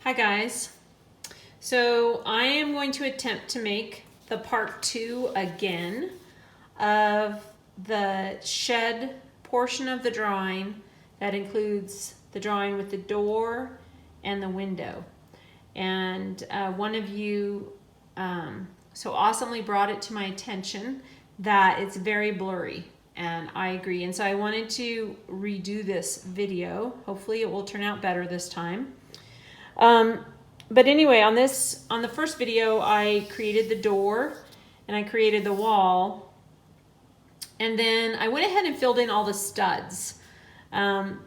Hi guys. So I am going to attempt to make the part 2 again of the shed portion of the drawing that includes the drawing with the door and the window. And one of you so awesomely brought it to my attention that it's very blurry, and I agree. And so I wanted to redo this video. Hopefully it will turn out better this time. But anyway, on the first video, I created the door and I created the wall, and then I went ahead and filled in all the studs. And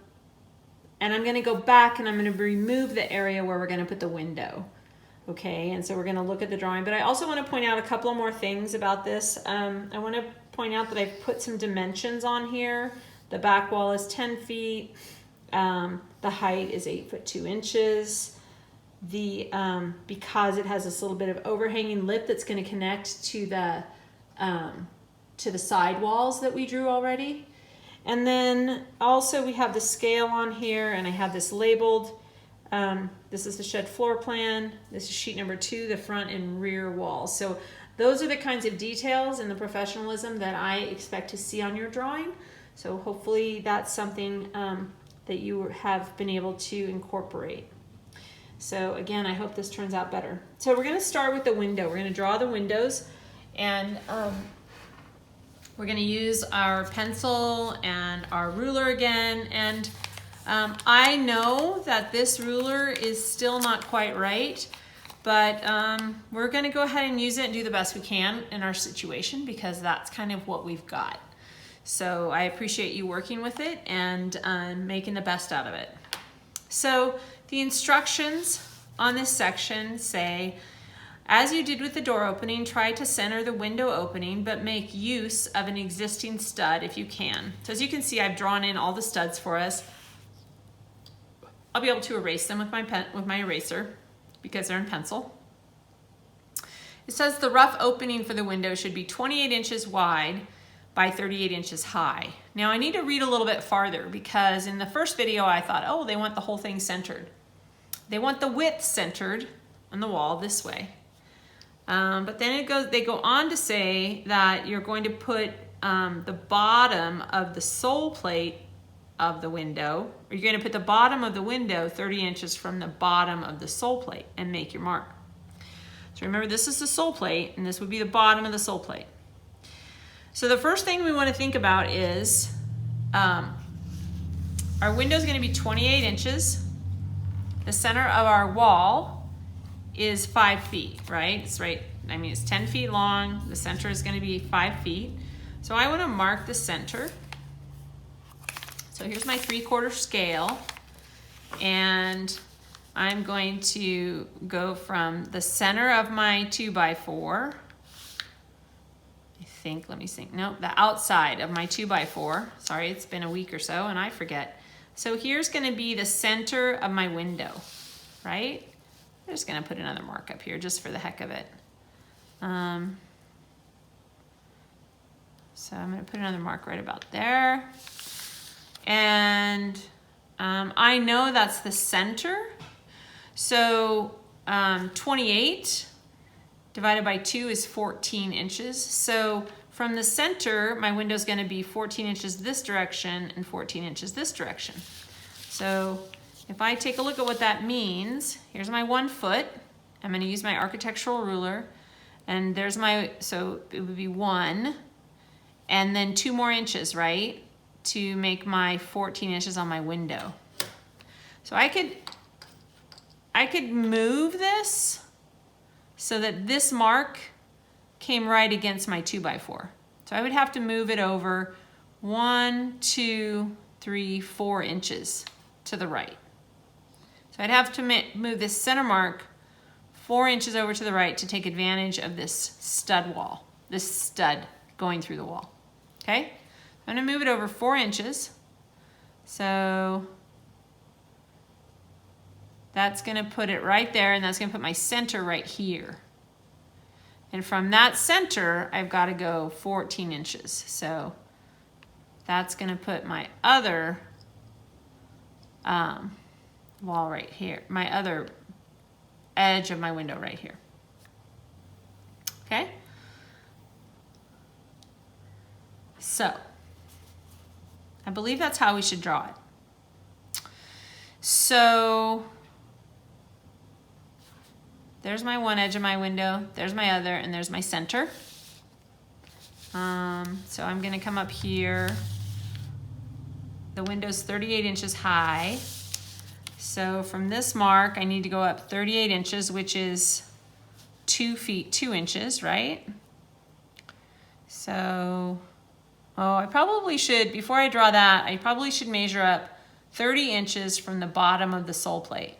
I'm going to go back and I'm going to remove the area where we're going to put the window. Okay, and so we're going to look at the drawing, but I also want to point out a couple of more things about this. I want to point out that I've put some dimensions on here. The back wall is 10 feet. The height is 8 foot 2 inches. Because it has this little bit of overhanging lip that's going to connect to the side walls that we drew already. And then also we have the scale on here, and I have this labeled. This is the shed floor plan. This is sheet number 2, the front and rear walls. So those are the kinds of details and the professionalism that I expect to see on your drawing. So hopefully that's something that you have been able to incorporate. So again, I hope this turns out better. So we're going to start with the window. We're going to draw the windows, and we're going to use our pencil and our ruler again. And I know that this ruler is still not quite right, but we're going to go ahead and use it and do the best we can in our situation, because that's kind of what we've got. So I appreciate you working with it and making the best out of it. So the instructions on this section say, as you did with the door opening, try to center the window opening, but make use of an existing stud if you can. So as you can see, I've drawn in all the studs for us. I'll be able to erase them with my eraser because they're in pencil. It says the rough opening for the window should be 28 inches wide by 38 inches high. Now I need to read a little bit farther, because in the first video I thought, oh, they want the whole thing centered. They want the width centered on the wall this way. But then they go on to say that you're going to put the bottom of the sole plate of the window, or you're going to put the bottom of the window 30 inches from the bottom of the sole plate and make your mark. So remember, this is the sole plate and this would be the bottom of the sole plate. So the first thing we want to think about is our window is going to be 28 inches. The center of our wall is 5 feet, right? It's right. I mean, it's 10 feet long. The center is going to be 5 feet. So I want to mark the center. So here's my 3/4 scale, and I'm going to go from the center of my 2x4. Let me think. No, the outside of my 2x4. Sorry, it's been a week or so and I forget. So here's going to be the center of my window, right? I'm just going to put another mark up here just for the heck of it. So I'm going to put another mark right about there. And I know that's the center. So 28 divided by 2 is 14 inches. So from the center, my window is going to be 14 inches this direction and 14 inches this direction. So if I take a look at what that means, here's my 1 foot. I'm going to use my architectural ruler, and there's my, so it would be 1, and then 2 more inches, right, to make my 14 inches on my window. So I could move this so that this mark came right against my 2x4. So I would have to move it over 1, 2, 3, 4 inches to the right. So I'd have to move this center mark 4 inches over to the right to take advantage of this stud wall, this stud going through the wall. Okay? I'm going to move it over 4 inches. So that's going to put it right there, and that's going to put my center right here. And from that center, I've got to go 14 inches. So that's going to put my other wall right here, my other edge of my window right here. Okay? So, I believe that's how we should draw it. So, there's my one edge of my window, there's my other, and there's my center. So I'm gonna come up here. The window's 38 inches high. So from this mark, I need to go up 38 inches, which is 2 feet, 2 inches, right? So, oh, I probably should, before I draw that, I probably should measure up 30 inches from the bottom of the sole plate.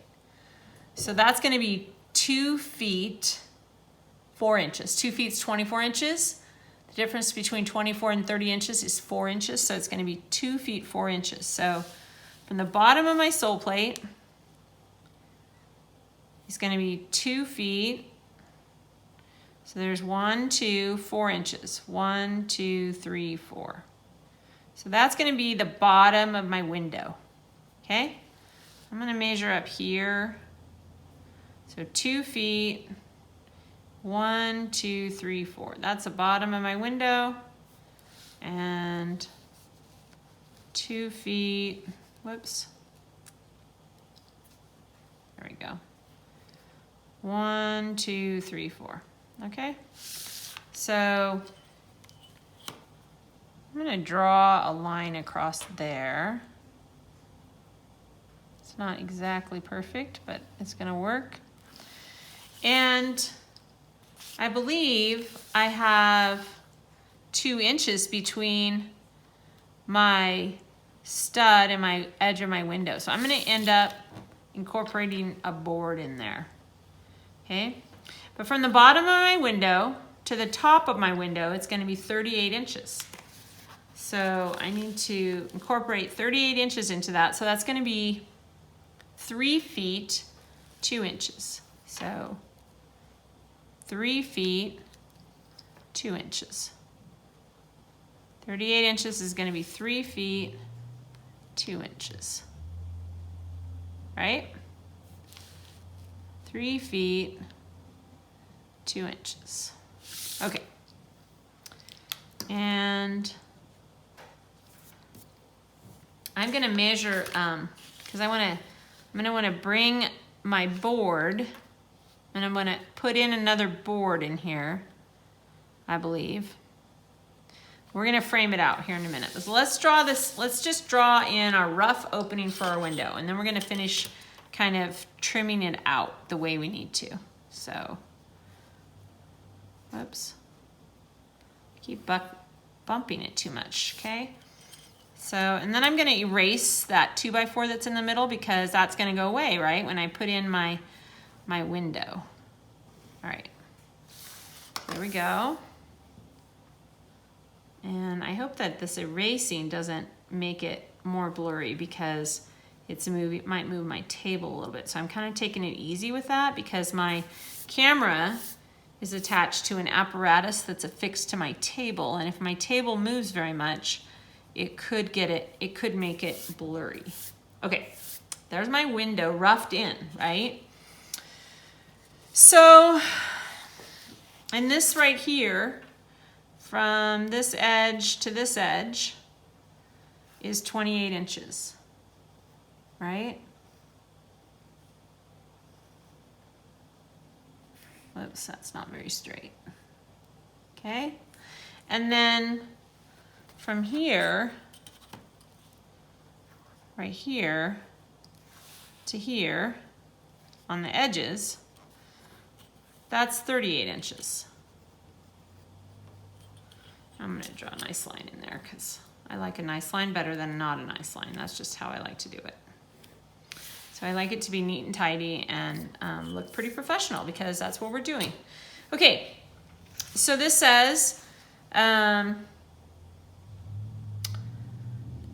So that's gonna be 2 feet, 4 inches. 2 feet is 24 inches. The difference between 24 and 30 inches is 4 inches, so it's gonna be 2 feet, 4 inches. So from the bottom of my sole plate, it's gonna be 2 feet. So there's 1, 2, 4 inches. 1, 2, 3, 4. So that's gonna be the bottom of my window, okay? I'm gonna measure up here. So 2 feet, 1, 2, 3, 4. That's the bottom of my window. And 2 feet, whoops. There we go. 1, 2, 3, 4. Okay. So I'm gonna draw a line across there. It's not exactly perfect, but it's gonna work. And I believe I have 2 inches between my stud and my edge of my window. So I'm gonna end up incorporating a board in there, okay? But from the bottom of my window to the top of my window, it's gonna be 38 inches. So I need to incorporate 38 inches into that. So that's gonna be 3 feet, 2 inches. So 3 feet, 2 inches. 38 inches is gonna be 3 feet, 2 inches. Right? 3 feet, 2 inches. Okay. And I'm gonna measure, because I'm gonna wanna bring my board, and I'm gonna put in another board in here, I believe. We're gonna frame it out here in a minute. So let's draw this, let's just draw in our rough opening for our window, and then we're gonna finish kind of trimming it out the way we need to. So, whoops. Keep bumping it too much, okay? So, and then I'm gonna erase that 2x4 that's in the middle, because that's gonna go away, right? When I put in my window. All right, there we go. And I hope that this erasing doesn't make it more blurry, because it might move my table a little bit. So I'm kind of taking it easy with that, because my camera is attached to an apparatus that's affixed to my table. And if my table moves very much, it could make it blurry. Okay, there's my window roughed in, right? So, and this right here, from this edge to this edge, is 28 inches, right? Whoops, that's not very straight. Okay, and then from here, right here to here, on the edges, that's 38 inches. I'm gonna draw a nice line in there, because I like a nice line better than not a nice line. That's just how I like to do it. So I like it to be neat and tidy and look pretty professional, because that's what we're doing. Okay, so this says,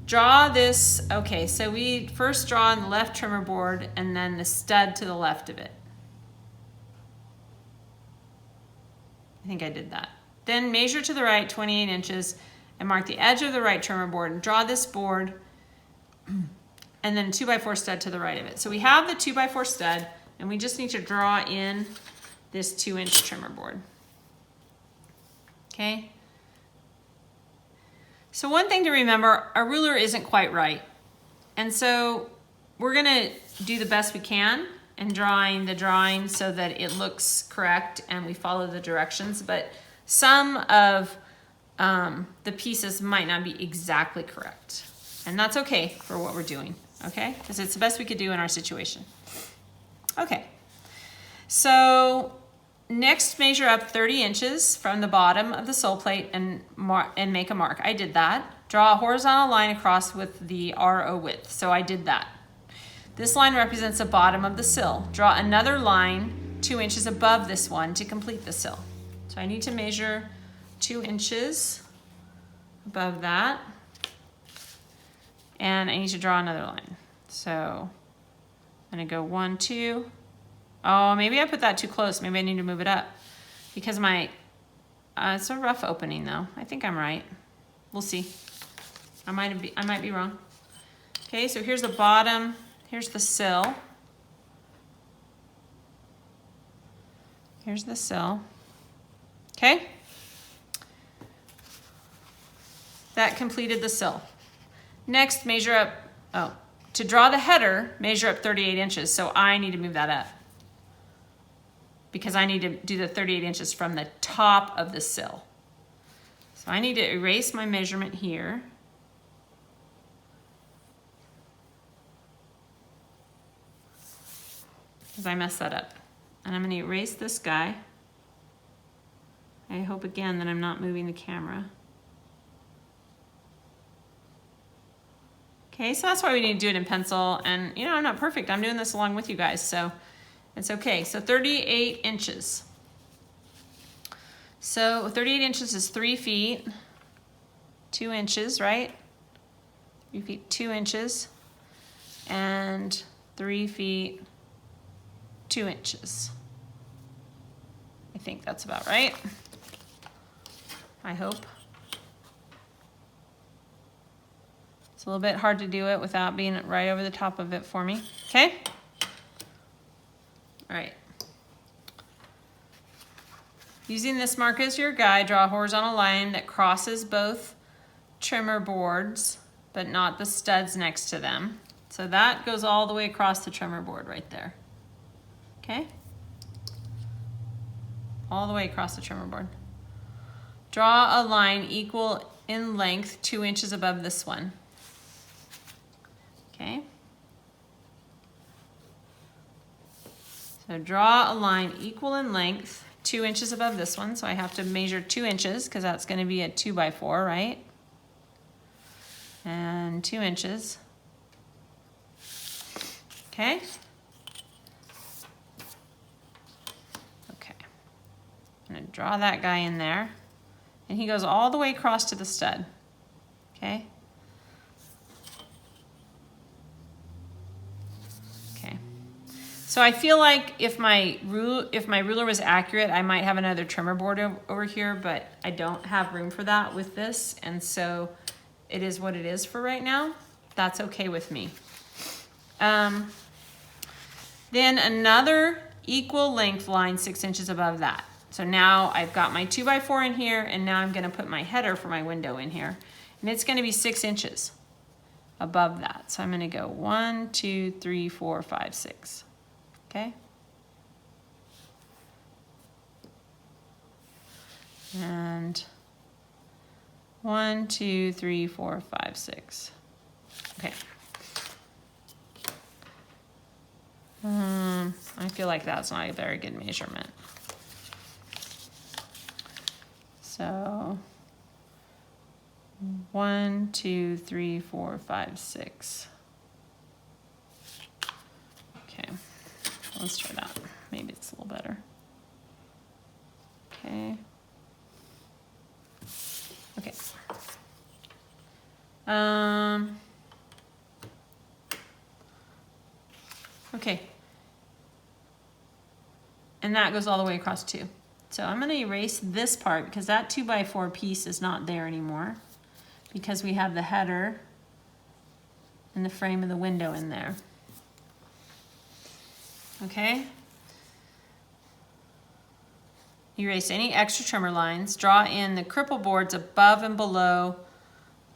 draw this, okay, so we first draw on the left trimmer board and then the stud to the left of it. I think I did that. Then measure to the right 28 inches and mark the edge of the right trimmer board and draw this board and then 2x4 stud to the right of it. So we have the 2x4 stud And we just need to draw in this 2-inch trimmer board. Okay? So one thing to remember, our ruler isn't quite right. And so we're gonna do the best we can in drawing the drawing so that it looks correct and we follow the directions, but some of the pieces might not be exactly correct. And that's okay for what we're doing, okay? Because it's the best we could do in our situation. Okay, so next measure up 30 inches from the bottom of the sole plate and make a mark. I did that. Draw a horizontal line across with the RO width, so I did that. This line represents the bottom of the sill. Draw another line 2 inches above this one to complete the sill. So I need to measure 2 inches above that. And I need to draw another line. So I'm gonna go 1, 2. Oh, maybe I put that too close. Maybe I need to move it up because it's a rough opening though. I think I'm right. We'll see. I might be wrong. Okay, so here's the bottom. Here's the sill. Here's the sill. Okay. That completed the sill. Next, measure up, to draw the header, measure up 38 inches. So I need to move that up because I need to do the 38 inches from the top of the sill. So I need to erase my measurement here. Because I messed that up. And I'm going to erase this guy. I hope again that I'm not moving the camera. Okay, so that's why we need to do it in pencil. And you know, I'm not perfect. I'm doing this along with you guys, so it's okay. So 38 inches. So 38 inches is 3 feet, 2 inches, right? 3 feet, 2 inches, and 3 feet, 2 inches. I think that's about right. I hope. It's a little bit hard to do it without being right over the top of it for me. Okay? All right. Using this mark as your guide, draw a horizontal line that crosses both trimmer boards, but not the studs next to them. So that goes all the way across the trimmer board right there. Okay? All the way across the trimmer board. Draw a line equal in length 2 inches above this one. Okay? So draw a line equal in length 2 inches above this one. So I have to measure 2 inches because that's going to be a 2x4, right? And 2 inches. Okay? Okay. I'm going to draw that guy in there. And he goes all the way across to the stud. Okay? Okay. So I feel like if my ruler was accurate, I might have another trimmer board over here, but I don't have room for that with this, and so it is what it is for right now. That's okay with me. Then another equal length line 6 inches above that. So now I've got my 2x4 in here, and now I'm going to put my header for my window in here, and it's going to be 6 inches above that. So I'm going to go 1, 2, 3, 4, 5, 6. Okay? And 1, 2, 3, 4, 5, 6. Okay. I feel like that's not a very good measurement. So 1, 2, 3, 4, 5, 6. Okay, let's try that. Maybe it's a little better. Okay. Okay. Okay. And that goes all the way across too. So I'm going to erase this part because that 2x4 piece is not there anymore because we have the header and the frame of the window in there. okay? Erase any extra trimmer lines. Draw in the cripple boards above and below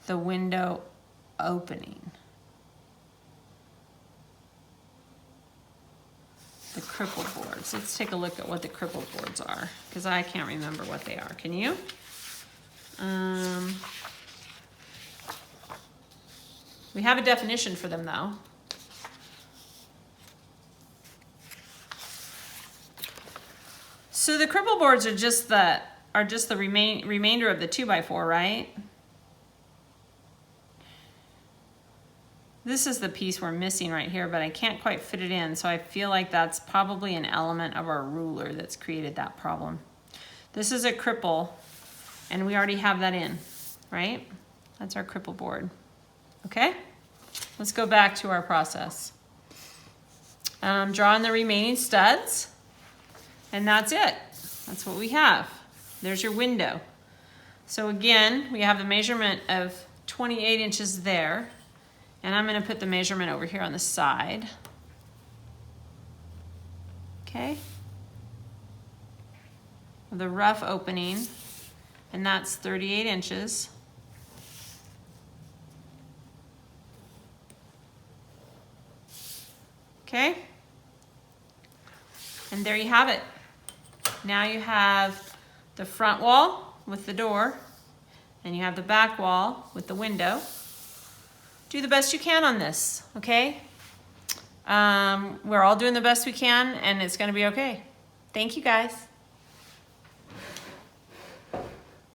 the window opening. The cripple boards. Let's take a look at what the cripple boards are, because I can't remember what they are. Can you? We have a definition for them though. So the cripple boards are just the remainder of the 2x4, right? This is the piece we're missing right here, but I can't quite fit it in, so I feel like that's probably an element of our ruler that's created that problem. This is a cripple, and we already have that in, right? That's our cripple board. Okay? Let's go back to our process. Draw in the remaining studs, and that's it. That's what we have. There's your window. So again, we have the measurement of 28 inches there. And I'm going to put the measurement over here on the side. Okay. The rough opening, and that's 38 inches. Okay. And there you have it. Now you have the front wall with the door, and you have the back wall with the window. Do the best you can on this, okay? We're all doing the best we can, and it's gonna be okay. Thank you, guys.